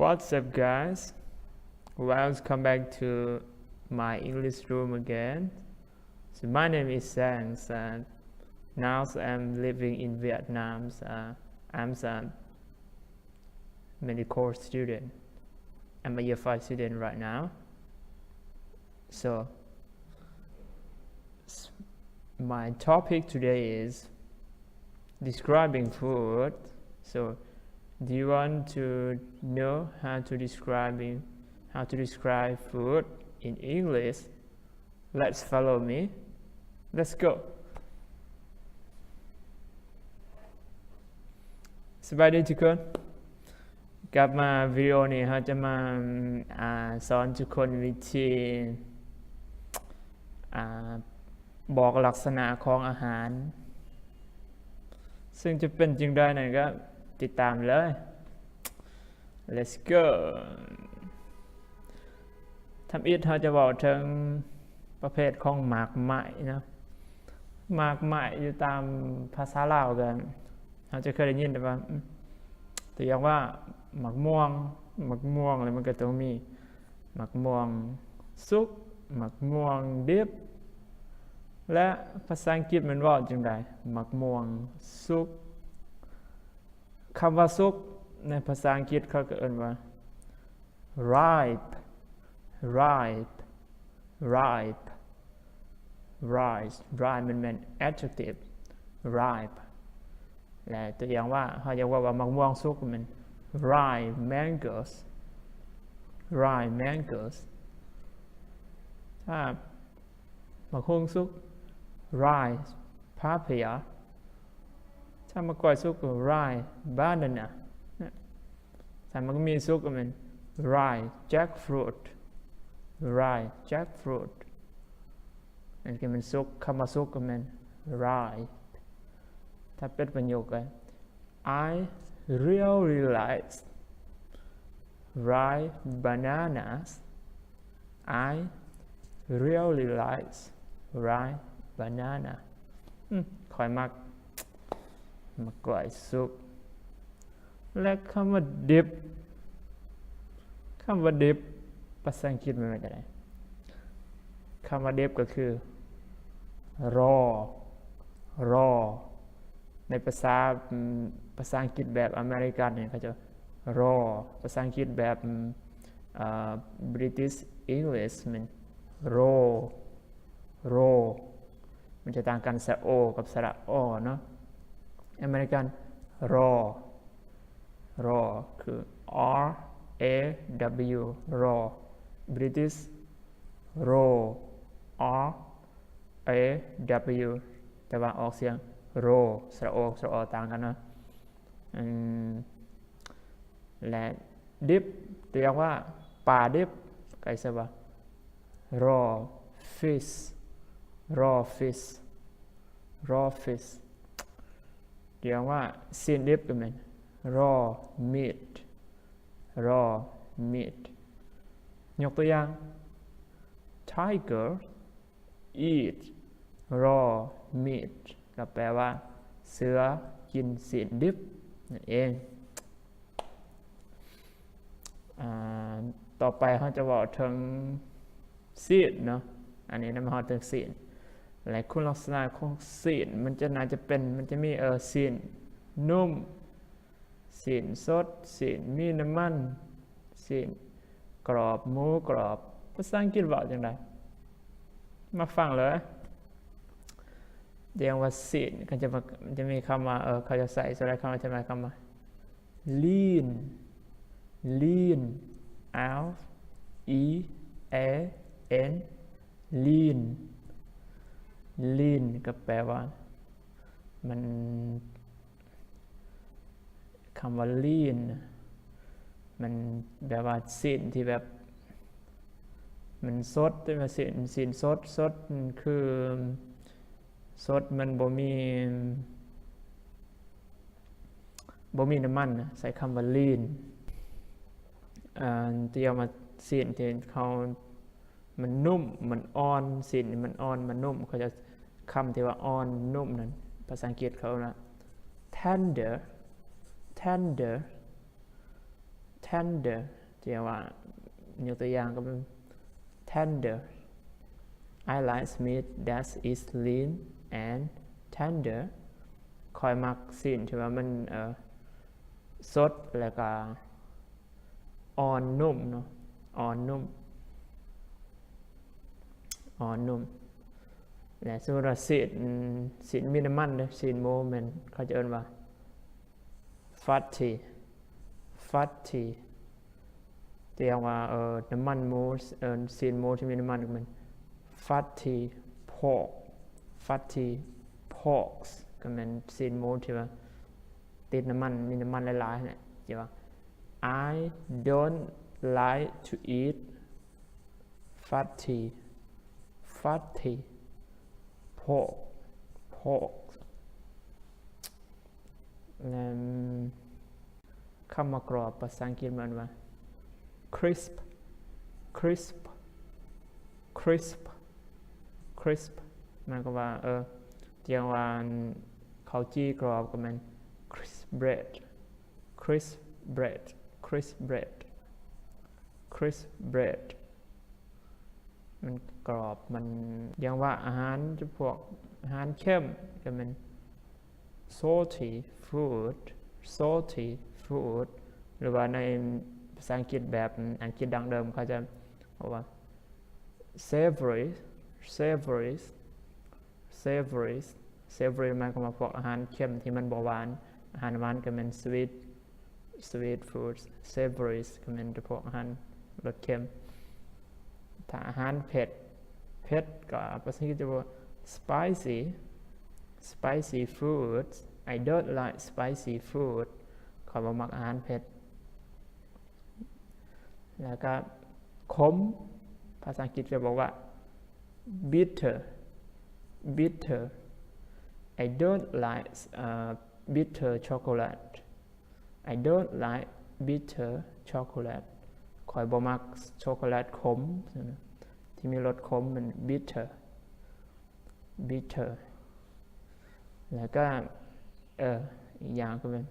What's up, guys? Welcome back to my English room again. So my name is Sang, and now I'm living in Vietnam. I'm a medical student. I'm a year 5 student right now. So my topic today is describing food. So do you want to know how to describe food in English? Let's follow me. Let's go. สบายดีทุกคนกลับมาวิดีโอนี้เราจะมาสอนทุกคนวิธีบอกลักษณะของอาหารซึ่งจะเป็นจริงได้นั่นก็ติดตามเลย Let's go ทำอิฐเราจะบอกถึงประเภทของหมากไม้นะหมากไม้อยู่ตามภาษาลาวกันเราจะเคยได้ยินแต่ว่าตัวอย่างว่าหมากม่วงอะไรมันก็ต้องมีหมากม่วงสุกหมากม่วงดิบและภาษาอังกฤษมันว่าจังไดหมากม่วงสุกคำว่าสุกในภาษาอังกฤษเขาก็เอ่ยว่า ripe ripe มันเป็น adjective ripe และตัวอย่างว่าเขาจะว่ามะม่วงสุกมัน ripe mangoes ถ้ามะฮุ่งสุก ripe papaya ถ้ามะกรูดสุกก็ ripe banana ถ้ามันก็มีสุกก็มัน ripe jackfruit นั่นคือมันสุกคำว่าสุกก็มัน ripe ถ้าเป็นประโยคก็ I really like ripe bananas I really like ripe banana คอยมักมะกรูดสุกและคำว่า dip ภาษาอังกฤษมันเป็นอะไรคำว่า dip ก็คือ raw ในภาษาอังกฤษแบบอเมริกันเนี่ยเขาจะ raw ภาษาอังกฤษแบบ British English มัน raw มันจะต่างกันสระโอกับสระอเนาะอเมริกัน raw คือ R A W raw British raw R A W แต่ว่าออกเสียง raw สระโอสระอต่างกันนะและ dip ตัวอย่างว่าปลา dip ไก่สบะ raw fish ตัวอย่างว่า sin dip ก็เป็น raw meat ยกตัวอย่าง tiger eat raw meat ก็แปลว่าเสือกินsin dip นั่นเองต่อไปเขาจะบอกถึงซีนเนาะอันนี้นะมาถึงซีนและคุณลักษณะของซีนมันจะมีซีนนุ่มซีนสดซีนมีน้ำมันซีนกรอบหมูกรอบภาษาอังกฤษบอกจังไดมาฟังเลยเรียกว่าซีนมันจะมีคำว่าเขาจะใส่อะไรคำว่าจะมาคำว่า lean L E A N lean ก็แปลว่ามันคำว่า lean มันแปลว่าซีนที่แบบมันสดใช่ไหมซีนสดคือสดมันบ่มีน้ำมันนะใส่คำว่า lean ที่เอามาซีนที่เขามันนุ่มมันอ่อนซีนมันอ่อนมันนุ่มเขาจะคำที่ว่าอ่อนนุ่มนั้นภาษาอังกฤษเขานะ tender tender เรียกว่ายกตัวอย่างก็เป็น tender I like meat that is lean and tender คอยมักสิ่งที่ว่ามันสดแล้วก็อ่อนนุ่มเนาะอ่อนนุ่มและสมมติว่าสีมีน้ำมันเลยสีโมเมนเขาจะเอ่ยว่า fatty เรียกว่าน้ำมันโมสีโมที่มีน้ำมันมัน fatty pork ก็เป็นสีโมที่ว่าติดน้ำมันมีน้ำมันหลายๆเนี่ยเรียกว่า I don't like to eat fatty pork แล้วคำว่ากรอบภาษาอังกฤษมันว่า crisp มันก็ว่าเรียกว่าข้าวจี้กรอบก็มัน crisp bread มันกรอบมันอย่างว่าอาหารจะพวกอาหารเข้มก็มัน salty food หรือว่าในภาษาอังกฤษแบบอังกฤษดังเดิมเขาจะบอกว่า savory หมายความว่าพวกอาหารเข้มที่มันบ่หวานอาหารหวานก็เป็น sweet foods savory ก็เป็นพวกอาหารรสเค็มถ้าอาหารเผ็ดก็ภาษาอังกฤษจะบอก spicy foods I don't like spicy food ขอบ่มักอาหารเผ็ดแล้วก็ขมภาษาอังกฤษจะบอกว่า bitter I don't like bitter chocolate I don't like bitter chocolate ขอยบ่มักช็อกโกแลตขมที่มีรสขมมัน bitter แล้วก็อีกอย่างก็เป็น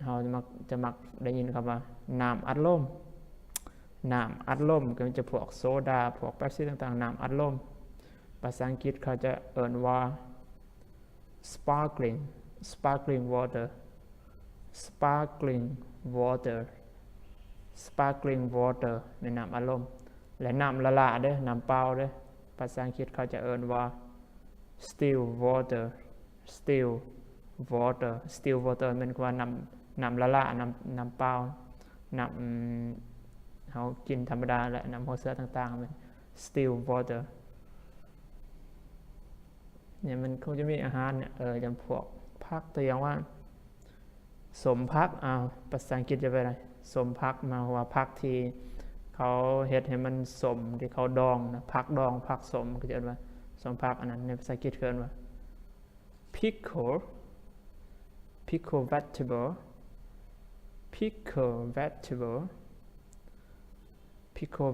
เราจะมักได้ยินคำว่าน้ำอัดลมก็จะพวกโซดาพวกเป๊ปซี่ต่างๆน้ำอัดลมภาษาอังกฤษเขาจะเอ่ยว่า sparkling water เป็นน้ำอัดลมและน้ำละลายเด้อน้ำเปล่าเด้อภาษาอังกฤษเขาจะเอ่ยว่า still water มันคือว่าน้ำละลายน้ำเปล่าน้ำเขากินธรรมดาและน้ำหัวเสือต่างๆเป็น still water เนี่ยมันคงจะมีอาหารเนี่ยจำพวกผักตัวอย่างว่าสมผักภาษาอังกฤษจะเป็นอะไรสมผักมาว่าผักที่เขาเฮ็ดให้มันสมที่เขาดองนะผักดองผักสมก็จะเรียกว่าสมผักอันนั้นในภาษาอังกฤษเรียกว่า pickle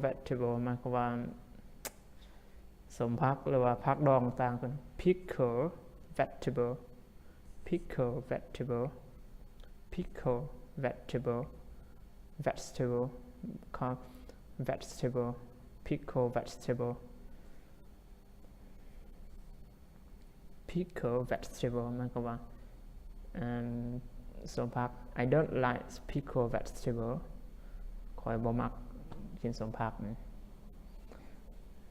vegetable หมายความว่าสมผักหรือว่าผักดองต่างกัน pickle vegetable pickle vegetable pickle vegetable มันก็ว่าสมผัก I don't like pickle vegetable คอยบ่มักกินสมผักนะ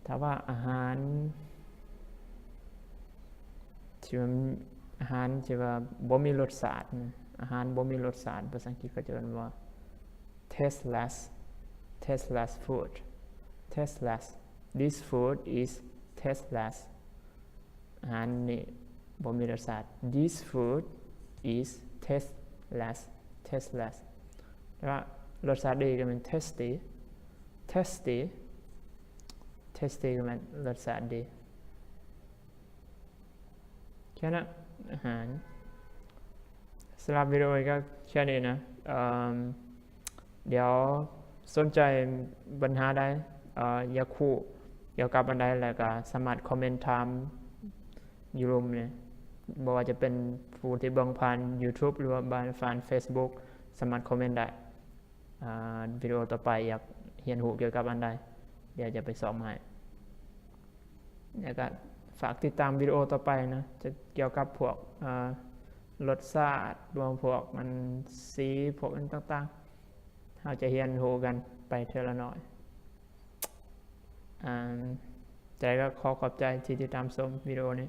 ถ้าว่าอาหารที่ว่าบ่มีรสชาติอาหารบ่มีรสชาติภาษาอังกฤษก็จะเรียกว่า tasteless food this food is tasteless อาหารนี่บ่มีรสชาติ this food is tasteless แล้วรสชาติดีก็เป็น tasty ก็เป็นรสชาติดีแค่นั้นอาหารสำหรับวิดีโอก็แค่นี้นะเดี๋ยวสนใจปัญหาใดอยากคู่เกี่ยวกับอันใดแล้วก็สามารถคอมเมนต์ถามอยู่รุมเนี่ยบอกว่าจะเป็นผู้ที่เบิ่งผ่าน YouTube หรือว่าผ่าน Facebook สามารถคอมเมนต์ได้วิดีโอต่อไปอยากเรียนรู้เกี่ยวกับอันใดเดี๋ยวจะไปสอนให้แล้วก็ฝากติดตามวิดีโอต่อไปนะจะเกี่ยวกับพวกรสชาติรวมพวกมันสีพวกมันต่างๆเราจะเรียนรู้กันไปเท่าละน้อยใจก็ขอบใจที่ติดตามชมวิดีโอนี้